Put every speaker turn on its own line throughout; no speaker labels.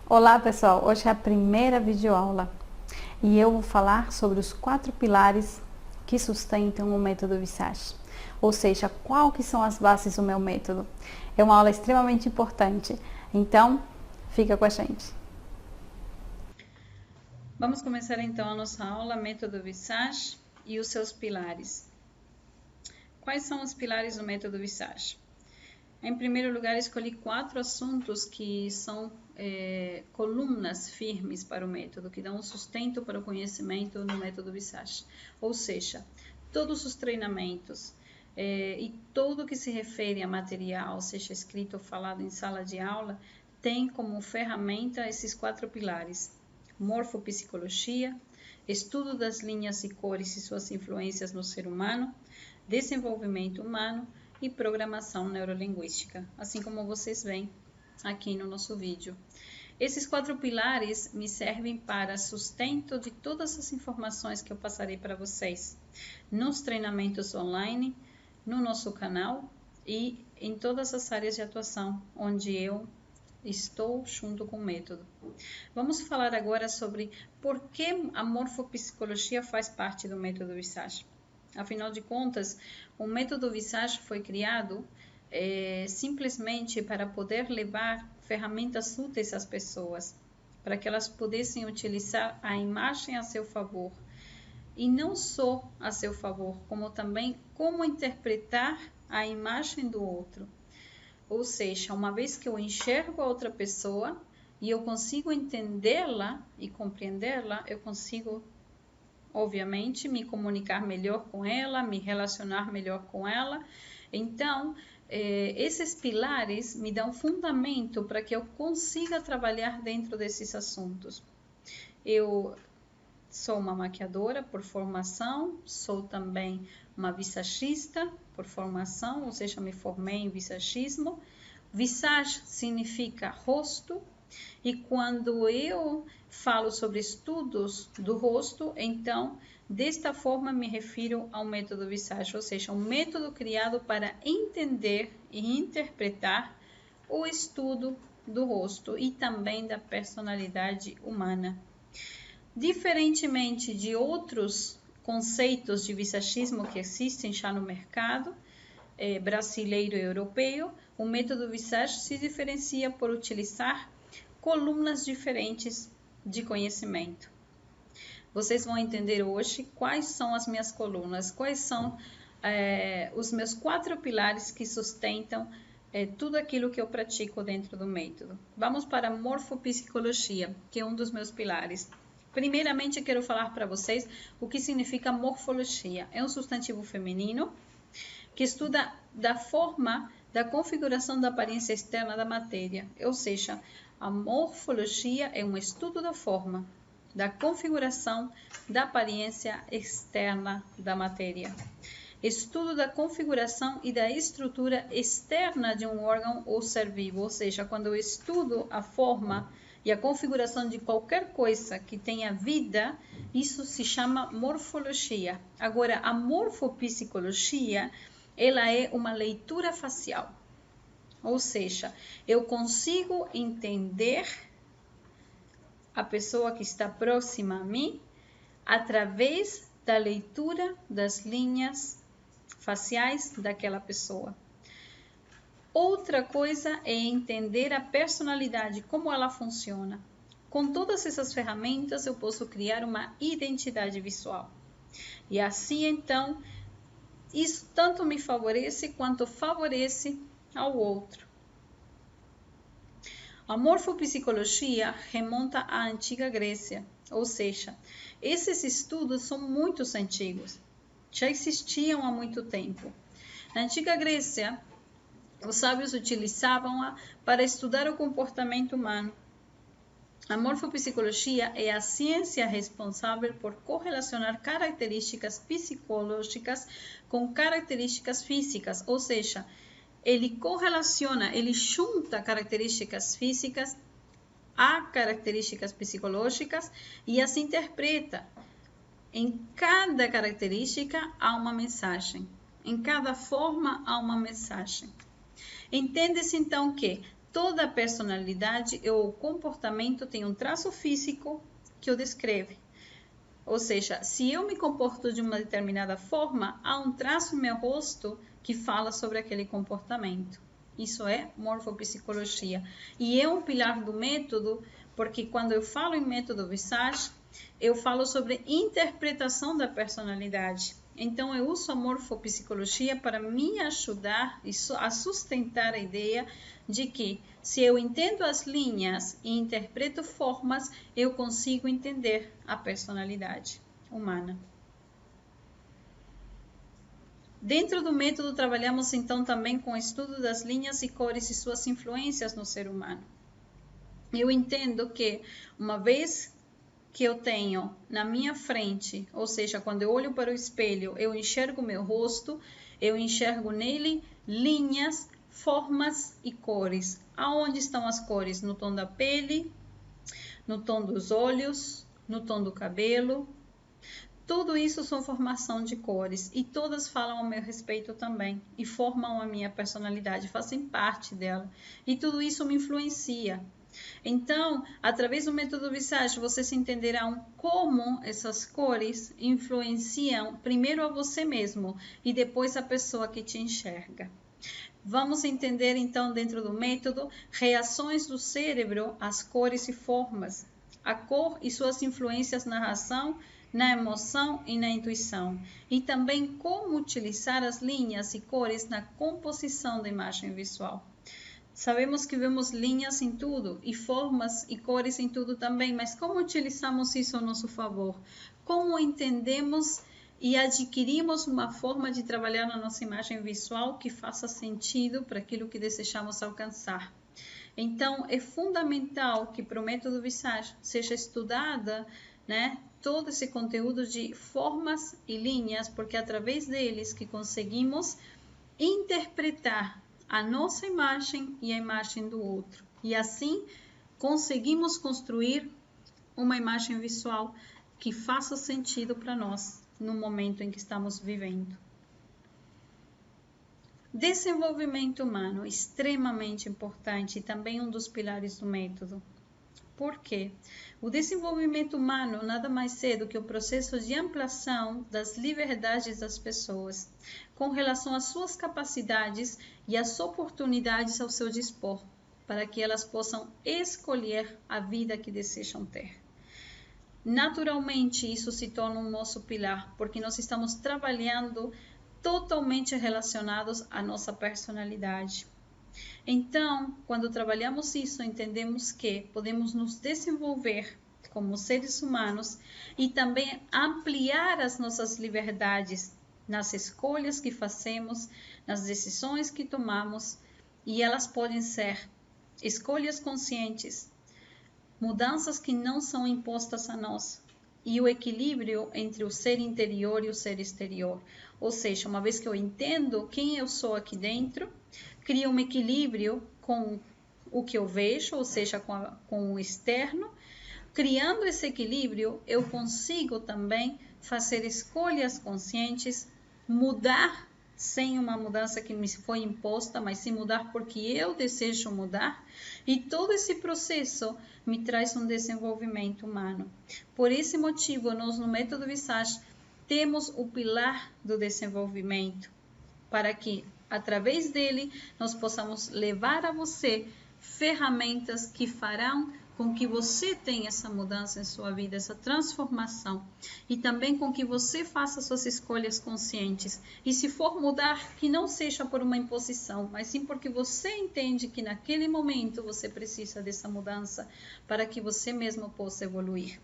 Olá pessoal, hoje é a primeira videoaula e eu vou falar sobre os 4 pilares que sustentam o método Visage, ou seja, qual que são as bases do meu método. É uma aula extremamente importante, então fica com a gente.
Vamos começar então a nossa aula Método Visage e os seus pilares. Quais são os pilares do método Visage? Em primeiro lugar, escolhi 4 assuntos que são colunas firmes para o método, que dão um sustento para o conhecimento no método Visage. Ou seja, todos os treinamentos e tudo que se refere a material, seja escrito ou falado em sala de aula, tem como ferramenta esses 4 pilares: morfopsicologia, estudo das linhas e cores e suas influências no ser humano, desenvolvimento humano e programação neurolinguística, assim como vocês veem aqui no nosso vídeo. Esses 4 pilares me servem para sustento de todas as informações que eu passarei para vocês nos treinamentos online, no nosso canal e em todas as áreas de atuação onde eu estou junto com o método. Vamos falar agora sobre por que a morfopsicologia faz parte do método Visage. Afinal de contas, o método Visage foi criado simplesmente para poder levar ferramentas úteis às pessoas, para que elas pudessem utilizar a imagem a seu favor. E não só a seu favor, como também como interpretar a imagem do outro. Ou seja, uma vez que eu enxergo a outra pessoa e eu consigo entendê-la e compreendê-la, eu consigo, obviamente, me comunicar melhor com ela, me relacionar melhor com ela. Então, esses pilares me dão fundamento para que eu consiga trabalhar dentro desses assuntos. Eu sou uma maquiadora por formação, sou também uma visagista por formação, ou seja, me formei em visagismo. Visage significa rosto, e quando eu falo sobre estudos do rosto, então, desta forma me refiro ao método Visage, ou seja, um método criado para entender e interpretar o estudo do rosto e também da personalidade humana. Diferentemente de outros conceitos de visagismo que existem já no mercado brasileiro e europeu, o método Visage se diferencia por utilizar colunas diferentes de conhecimento. Vocês vão entender hoje quais são as minhas colunas, quais são os meus 4 pilares que sustentam tudo aquilo que eu pratico dentro do método. Vamos para a morfopsicologia, que é um dos meus pilares. Primeiramente, quero falar para vocês o que significa morfologia. É um substantivo feminino que estuda da forma da configuração da aparência externa da matéria, ou seja, a morfologia é um estudo da forma, da configuração da aparência externa da matéria. Estudo da configuração e da estrutura externa de um órgão ou ser vivo, ou seja, quando eu estudo a forma e a configuração de qualquer coisa que tenha vida, isso se chama morfologia. Agora, a morfopsicologia, ela é uma leitura facial. Ou seja, eu consigo entender a pessoa que está próxima a mim através da leitura das linhas faciais daquela pessoa. Outra coisa é entender a personalidade, como ela funciona. Com todas essas ferramentas, eu posso criar uma identidade visual. E assim, então, isso tanto me favorece quanto favorece ao outro. A morfopsicologia remonta à antiga Grécia, ou seja, esses estudos são muito antigos, já existiam há muito tempo. Na antiga Grécia, os sábios utilizavam-a para estudar o comportamento humano. A morfopsicologia é a ciência responsável por correlacionar características psicológicas com características físicas, ou seja, ele correlaciona, ele junta características físicas a características psicológicas e as interpreta. Em cada característica há uma mensagem, em cada forma há uma mensagem. Entende-se então que Toda a personalidade ou comportamento tem um traço físico que o descreve. Ou seja, se eu me comporto de uma determinada forma, há um traço no meu rosto que fala sobre aquele comportamento. Isso é morfopsicologia. E é um pilar do método, porque quando eu falo em método Visage, eu falo sobre interpretação da personalidade. Então, eu uso a morfopsicologia para me ajudar a sustentar a ideia de que, se eu entendo as linhas e interpreto formas, eu consigo entender a personalidade humana. Dentro do método, trabalhamos então também com o estudo das linhas e cores e suas influências no ser humano. Eu entendo que, uma vez que eu tenho na minha frente, ou seja, quando eu olho para o espelho, eu enxergo meu rosto, eu enxergo nele linhas, formas e cores. Aonde estão as cores? No tom da pele, no tom dos olhos, no tom do cabelo. Tudo isso são formação de cores e todas falam ao meu respeito também e formam a minha personalidade, fazem parte dela. E tudo isso me influencia. Então, através do método Visage, vocês entenderão como essas cores influenciam primeiro a você mesmo e depois a pessoa que te enxerga. Vamos entender então dentro do método reações do cérebro às cores e formas, a cor e suas influências na razão, na emoção e na intuição, e também como utilizar as linhas e cores na composição da imagem visual. Sabemos que vemos linhas em tudo e formas e cores em tudo também, mas como utilizamos isso a nosso favor? Como entendemos e adquirimos uma forma de trabalhar na nossa imagem visual que faça sentido para aquilo que desejamos alcançar? Então, é fundamental que para o método Visage seja estudada, todo esse conteúdo de formas e linhas, porque é através deles que conseguimos interpretar a nossa imagem e a imagem do outro. E assim conseguimos construir uma imagem visual que faça sentido para nós no momento em que estamos vivendo. Desenvolvimento humano, extremamente importante e também um dos pilares do método. Por quê? O desenvolvimento humano nada mais é do que o processo de ampliação das liberdades das pessoas com relação às suas capacidades e às oportunidades ao seu dispor, para que elas possam escolher a vida que desejam ter. Naturalmente, isso se torna um nosso pilar, porque nós estamos trabalhando totalmente relacionados à nossa personalidade. Então, quando trabalhamos isso, entendemos que podemos nos desenvolver como seres humanos e também ampliar as nossas liberdades nas escolhas que fazemos, nas decisões que tomamos, e elas podem ser escolhas conscientes, mudanças que não são impostas a nós, e o equilíbrio entre o ser interior e o ser exterior. Ou seja, uma vez que eu entendo quem eu sou aqui dentro, cria um equilíbrio com o que eu vejo, ou seja, com o externo. Criando esse equilíbrio, eu consigo também fazer escolhas conscientes, mudar sem uma mudança que me foi imposta, mas sim mudar porque eu desejo mudar. E todo esse processo me traz um desenvolvimento humano. Por esse motivo, nós no método Visage temos o pilar do desenvolvimento, para que através dele nós possamos levar a você ferramentas que farão com que você tenha essa mudança em sua vida, essa transformação, e também com que você faça suas escolhas conscientes. E se for mudar, que não seja por uma imposição, mas sim porque você entende que naquele momento você precisa dessa mudança para que você mesmo possa evoluir.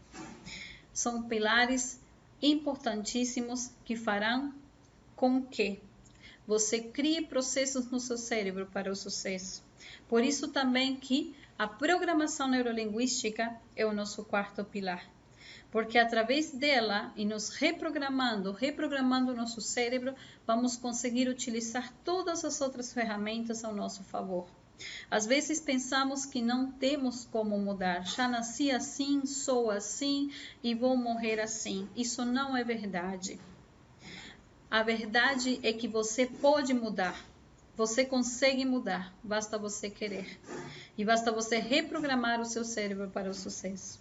São pilares importantíssimos que farão com que você crie processos no seu cérebro para o sucesso. Por isso também que a programação neurolinguística é o nosso quarto pilar. Porque através dela e nos reprogramando o nosso cérebro, vamos conseguir utilizar todas as outras ferramentas ao nosso favor. Às vezes pensamos que não temos como mudar. Já nasci assim, sou assim e vou morrer assim. Isso não é verdade. A verdade é que você pode mudar. Você consegue mudar, basta você querer. E basta você reprogramar o seu cérebro para o sucesso.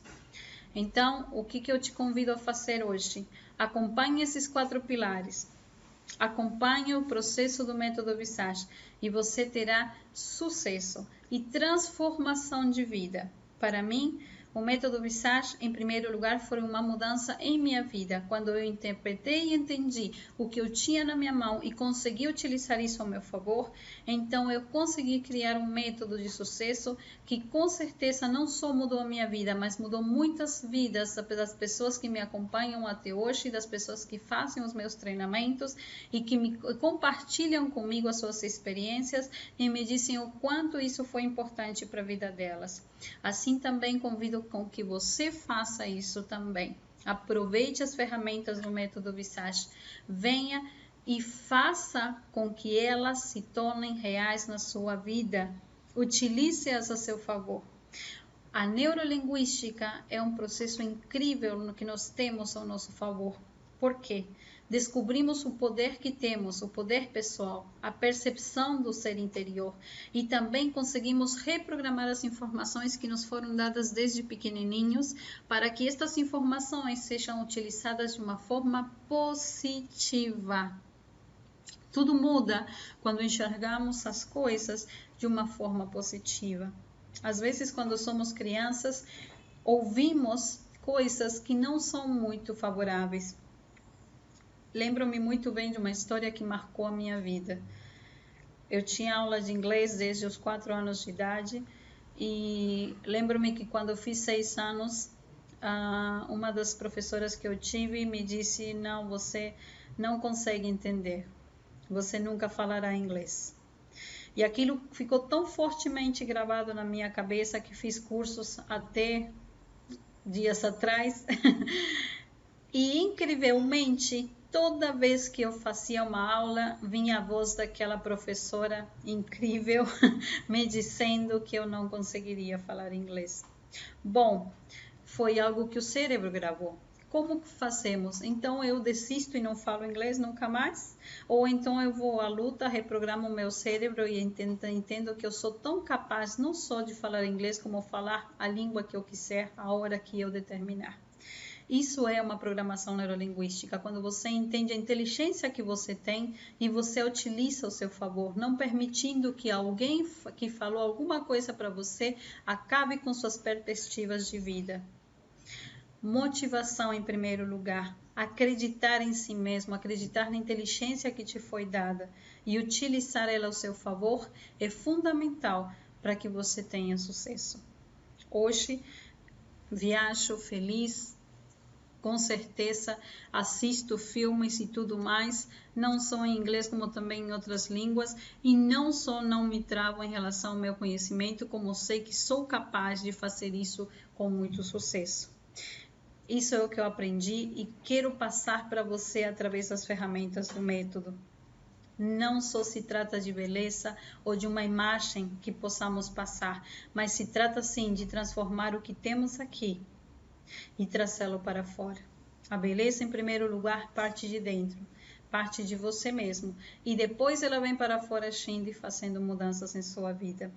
Então, o que eu te convido a fazer hoje? Acompanhe esses 4 pilares. Acompanhe o processo do método Visage e você terá sucesso e transformação de vida. Para mim, o método Visage, em primeiro lugar, foi uma mudança em minha vida. Quando eu interpretei e entendi o que eu tinha na minha mão e consegui utilizar isso ao meu favor, então eu consegui criar um método de sucesso que com certeza não só mudou a minha vida, mas mudou muitas vidas das pessoas que me acompanham até hoje, das pessoas que fazem os meus treinamentos e que me compartilham comigo as suas experiências e me dizem o quanto isso foi importante para a vida delas. Assim também convido com que você faça isso também. Aproveite as ferramentas do método Visage, venha e faça com que elas se tornem reais na sua vida. Utilize-as a seu favor. A neurolinguística é um processo incrível no que nós temos ao nosso favor. Por quê? Descobrimos o poder que temos, o poder pessoal, a percepção do ser interior e também conseguimos reprogramar as informações que nos foram dadas desde pequenininhos para que estas informações sejam utilizadas de uma forma positiva. Tudo muda quando enxergamos as coisas de uma forma positiva. Às vezes, quando somos crianças, ouvimos coisas que não são muito favoráveis. Lembro-me muito bem de uma história que marcou a minha vida. Eu tinha aula de inglês desde os 4 anos de idade e lembro-me que quando eu fiz 6 anos, uma das professoras que eu tive me disse: não, você não consegue entender, você nunca falará inglês. E aquilo ficou tão fortemente gravado na minha cabeça que fiz cursos até dias atrás. E incrivelmente, toda vez que eu fazia uma aula, vinha a voz daquela professora incrível me dizendo que eu não conseguiria falar inglês. Bom, foi algo que o cérebro gravou. Como fazemos? Então eu desisto e não falo inglês nunca mais? Ou então eu vou à luta, reprogramo o meu cérebro e entendo que eu sou tão capaz não só de falar inglês, como falar a língua que eu quiser, a hora que eu determinar. Isso é uma programação neurolinguística, quando você entende a inteligência que você tem e você utiliza ao seu favor, não permitindo que alguém que falou alguma coisa para você acabe com suas perspectivas de vida. Motivação em primeiro lugar, acreditar em si mesmo, acreditar na inteligência que te foi dada e utilizar ela ao seu favor é fundamental para que você tenha sucesso. Hoje, viajo feliz, com certeza assisto filmes e tudo mais, não só em inglês como também em outras línguas, e não só não me travo em relação ao meu conhecimento, como sei que sou capaz de fazer isso com muito sucesso. Isso é o que eu aprendi e quero passar para você através das ferramentas do método. Não só se trata de beleza ou de uma imagem que possamos passar, mas se trata sim de transformar o que temos aqui e trazê-lo para fora. A beleza, em primeiro lugar, parte de dentro, parte de você mesmo, e depois ela vem para fora agindo e fazendo mudanças em sua vida.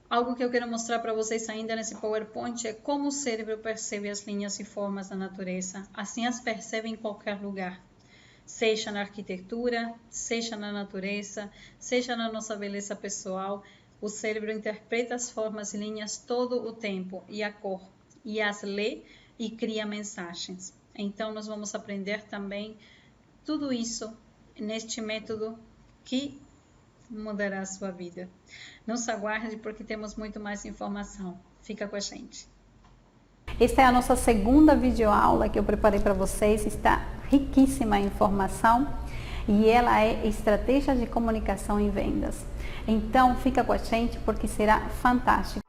Algo que eu quero mostrar para vocês ainda nesse PowerPoint é como o cérebro percebe as linhas e formas da natureza. Assim as percebe em qualquer lugar, seja na arquitetura, seja na natureza, seja na nossa beleza pessoal. O cérebro interpreta as formas e linhas todo o tempo e a cor, e as lê e cria mensagens. Então, nós vamos aprender também tudo isso neste método que mudará a sua vida. Nos aguarde porque temos muito mais informação. Fica com a gente.
Esta é a nossa segunda videoaula que eu preparei para vocês. Está riquíssima em informação e ela é estratégia de comunicação e vendas. Então, fica com a gente porque será fantástico.